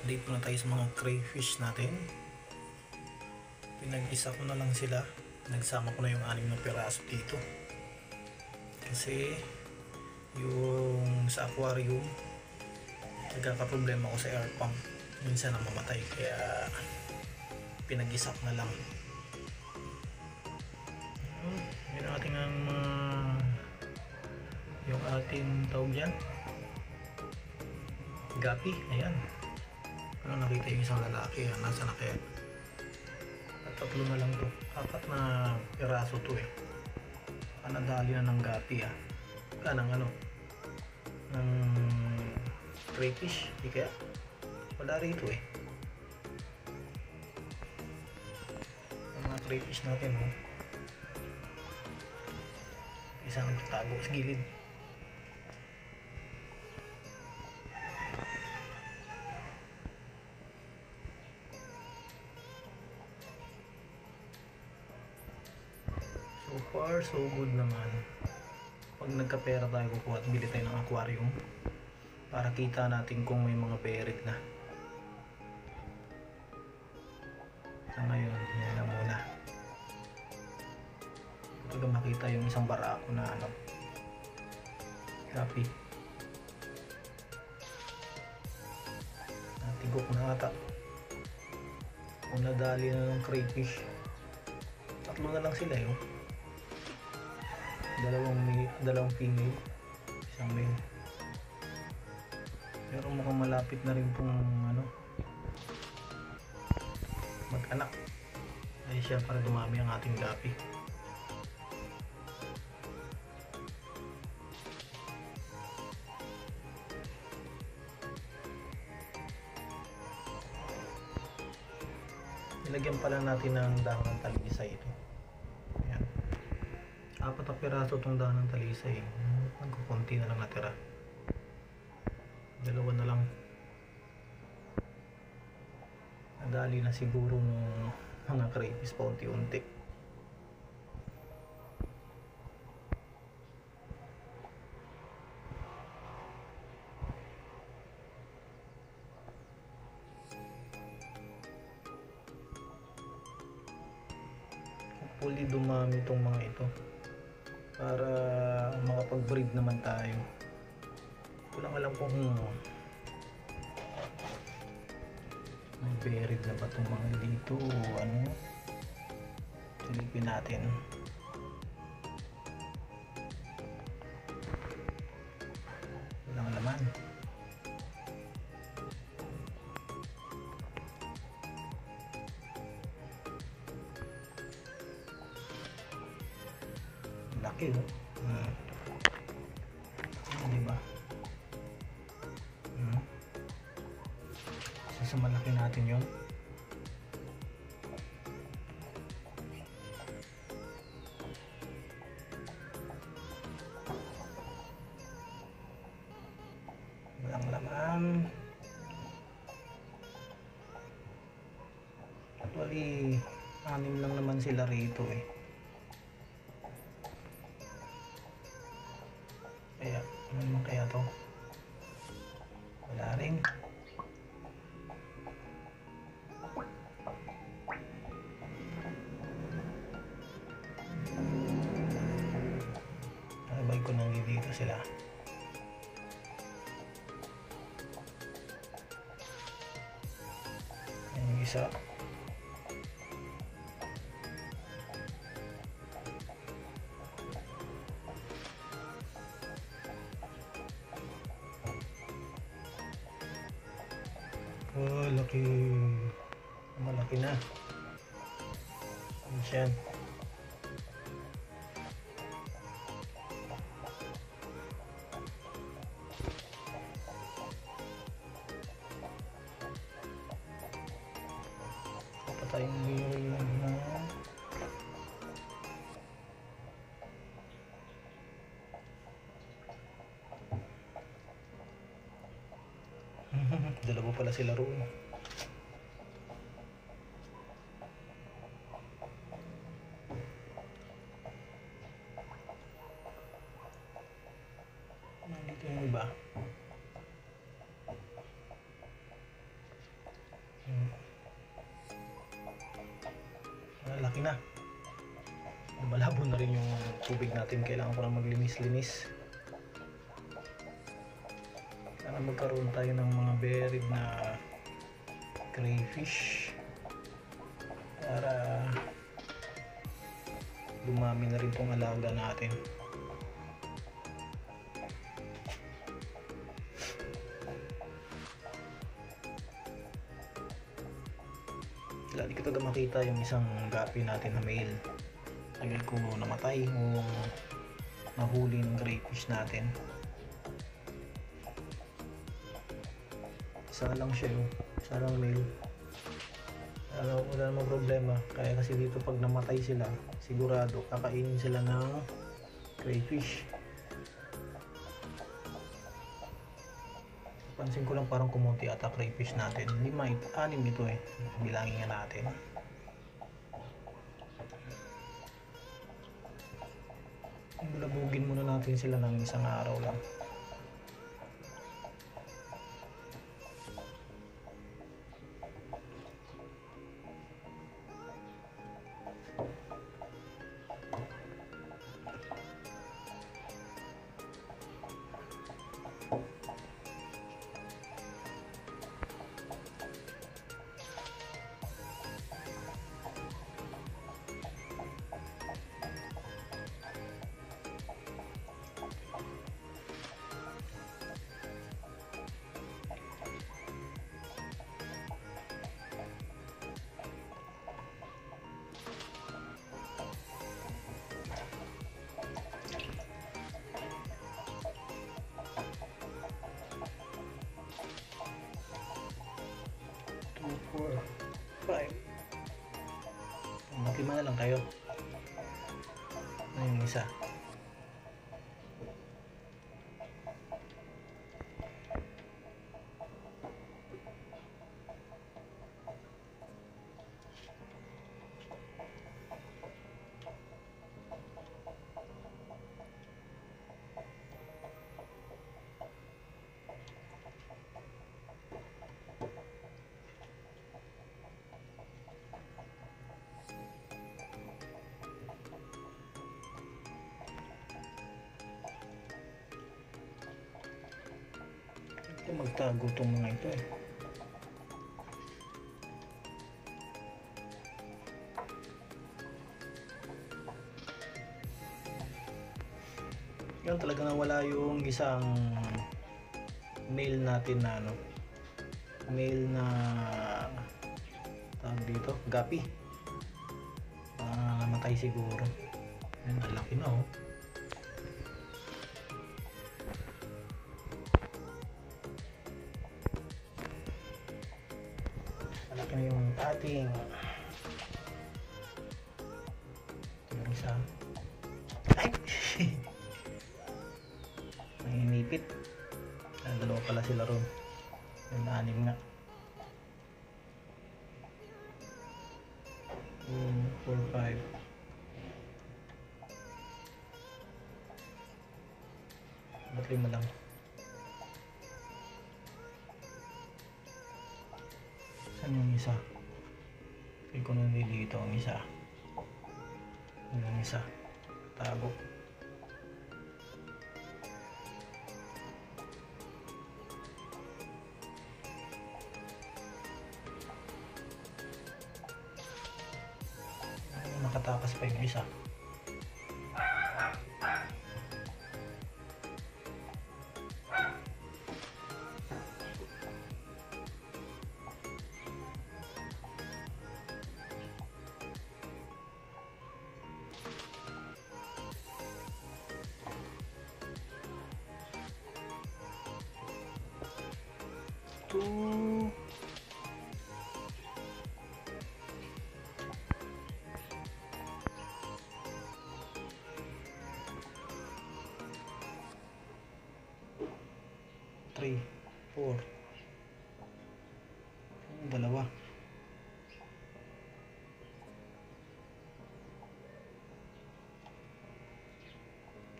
update muna tayo sa mga crayfish natin. Pinag-isa ko na lang sila. Nagsama ko na yung 6 na piraso dito. Kasi yung sa aquarium, nagkakaproblema ko sa air pump. Minsan namamatay kaya pinag-isa ko na lang. Yun ang ating yung ating tawag dyan, gapi. Ayan. Ano, nakita yung isang lalaki. Nasa na kaya? At 3 na lang to. 4 na piraso to eh. Nadali na ng gapi ah. Ng ng crayfish. Di kaya wala rito eh. Ang mga crayfish natin oh. Isang nagtatago sa gilid. So far, so good naman. Pag nagkapera tayo, kukuha at bili tayo ng aquarium para kita natin kung may mga buried na. Sa ngayon, yan lang muna. Ito makita yung isang barako na gapi. Natigok na ata. Kung nadali na ng crayfish. 3 na lang sila yun. Dalawang female, isang male. Pero mukhang malapit na rin pong mag-anak. Ay siya para dumami ang ating gapi. Nilagyan pala natin ng dahon ng talisay ito. Ayan. 4 na piraso itong dahon ng talisay. Nagkukunti na lang natira. 2 na lang. Nadali na siguro ng mga crayfish pa unti-unti. Hopefully dumami itong mga ito para makapag-breed naman tayo. Kulang alam kung may buried na ba itong mga dito o silipin natin. Kulang laman. Laki oh. Diba? Isa sa malaki natin yun. Walang laman. Actually 6 lang naman sila rito eh. Kaya, ano naman kaya to? Wala rin. Nakabay ko nang dito sila. Yan yung isa. Oh, laki. Malaki na. Yan. Kapatayong biri na. Dalawa pala sila roon. Nandito yung iba. na. Malabo na rin yung tubig natin. Kailangan ko na maglinis-linis. Sana magkaroon tayo ng mga buried na crayfish para dumami na rin tong alaga natin. Lagi ko talaga makita yung isang gapi natin na male. Tagal ko namatay o nahuli ng crayfish natin. Isa lang siya, isa lang male. Wala namang problema. Kaya kasi dito pag namatay sila, sigurado kakainin sila ng crayfish. Pansin ko lang parang kumunti ata crayfish natin. 6 ito eh. Bilangin nga natin. Bulabugin muna natin sila ng isang araw lang. Maglima na lang kayo. Ano yung isa? Magtago itong mga ito eh. Yan talaga nawala yung isang male natin na male na tawag dito, gapi. Namatay siguro. Yan, malaki na oh. Malaki na yung ating yung isa. Ay! Nanginipit. Dalawa pala sila ron. Yung 6 nga. 4, 5. Ba't 5 lang? Saan yung isa? Feel ko nung dito ang isa. Yung isa. Tago. Nakatakas pa yung isa. Two. 3, 4. Dalawa.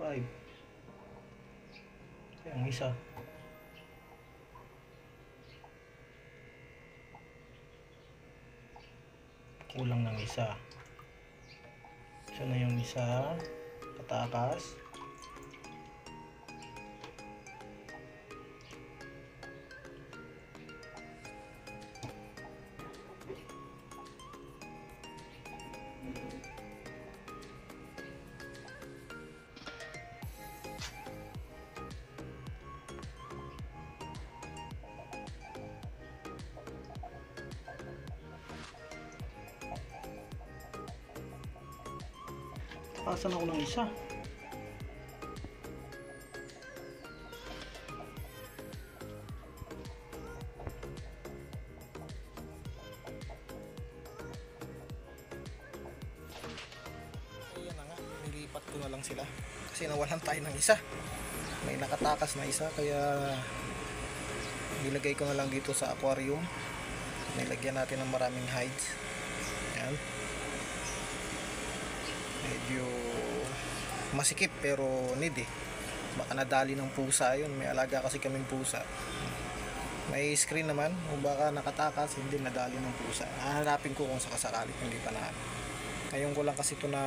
5. Ang isa. Kulang ng isa. Siya na yung isa, patakas. Takasan ako ng isa. Ayan na nga, nilipat ko na lang sila kasi nawalan tayo ng isa. May nakatakas na isa kaya nilagay ko na lang dito sa aquarium. Nilagyan natin ng maraming hides. Ayan. Medyo masikip pero need eh. Baka nadali ng pusa yun. May alaga kasi kaming pusa. May screen naman o baka nakatakas, hindi nadali ng pusa. Hahanapin ko kung sakasakali hindi pa na. Ngayon ko lang kasi ito na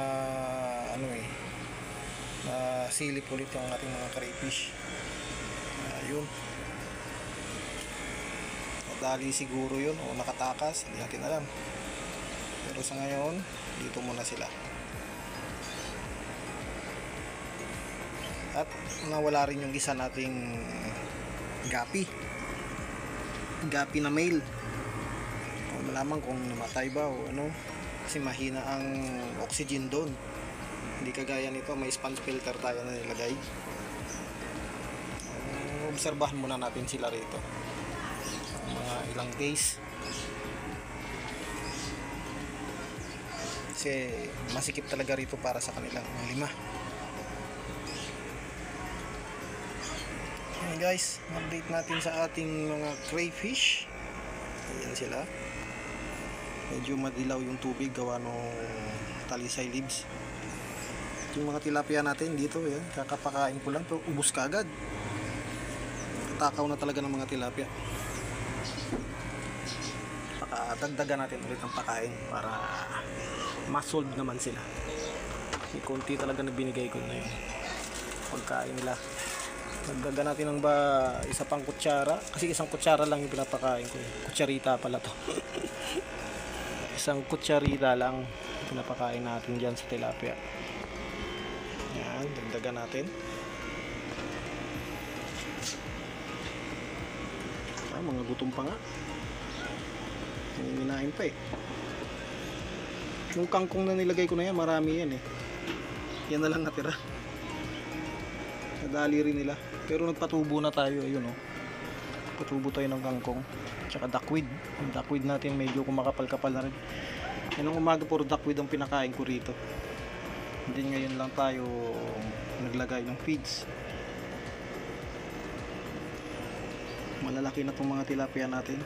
na silip ulit yung ating mga crayfish. Ayun. Nadali siguro yun o nakatakas, hindi natin alam. Pero sa ngayon, dito muna sila. At nawala rin yung isa nating gapi na male. O malaman kung namatay ba o ano, kasi mahina ang oxygen doon. Hindi kagaya nito, may sponge filter tayo na nilagay. Obserbahan muna natin sila rito mga ilang days kasi masikip talaga rito para sa kanilang lima. Ayan guys, update natin sa ating mga crayfish. Ayan sila, medyo madilaw yung tubig gawa ng talisay leaves. Yung mga tilapia natin dito, yan, kakapakain ko lang to, ubos ka agad. Takaw na talaga ng mga tilapia. Dagdagan natin ulit ang pakain para ma-solve naman sila. May konti talaga na binigay ko na yun pagkain nila. Dagdagan natin ng isa pang kutsara, kasi isang kutsara lang yung pinapakain ko. Kutsarita pala to. Isang kutsarita lang pinapakain natin dyan sa tilapia. Yan, dagdagan natin. Mga gutom pa nga. Minain pa eh. Yung kangkong na nilagay ko na yan, marami yan eh. Yan na lang natira. Nadali rin nila. Pero nagpatubo na tayo, ayun oh. Patubo tayo ng kangkong. Tsaka duckweed. Yung duckweed natin medyo kumakapal-kapal na rin. Yan ang umaga puro duckweed ang pinakain ko rito. Hindi ngayon lang tayo naglagay ng feeds. Malalaki na itong mga tilapia natin.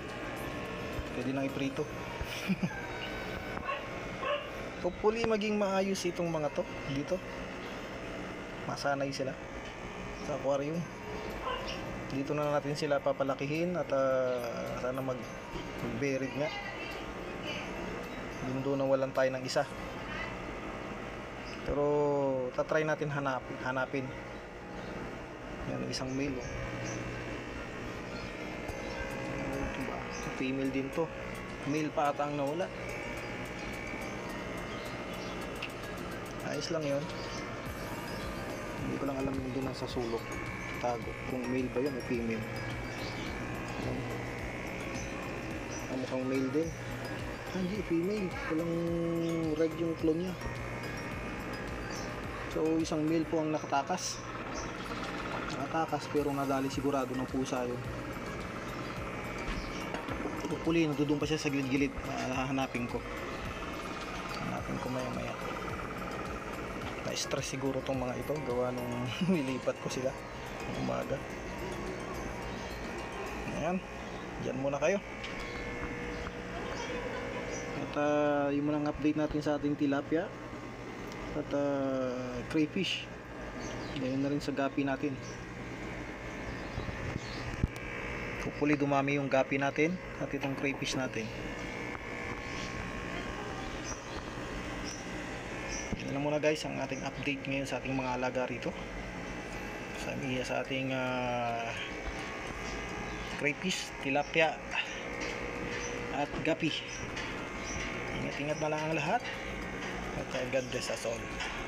Pwede nang iprito. Hopefully maging maayos itong mga to dito. Masanay sila sa aquarium. Dito na natin sila papalakihin at sana mag-breed nga. Doon na walan tayo ng isa. Pero tatry natin hanapin. Yan, isang male oh. Female din to. Male pa ata ang nawala. Ayos lang yun. Hindi ko lang alam yung doon sa sulok tago kung male ba yun o female. Ang mukhang male din. Hindi, female. Walang red yung clone nya. So isang male po ang nakatakas. Nakatakas pero nadali sigurado ng pusa yun. Hopefully natudong pa siya sa gilid-gilid. Hanapin ko maya maya. Na-stress siguro tong mga ito gawa nung nilipat ko sila ng umaga. Ayan, dyan muna kayo. At yung munang update natin sa ating tilapia at crayfish. Ngayon na rin sa gapi natin. Hopefully dumami yung gapi natin at itong crayfish natin. Yan Yan lang muna guys ang ating update ngayon sa ating mga alaga rito sa ating crayfish, tilapia at gapi. Ingat-ingat na lang ang lahat at God bless us all.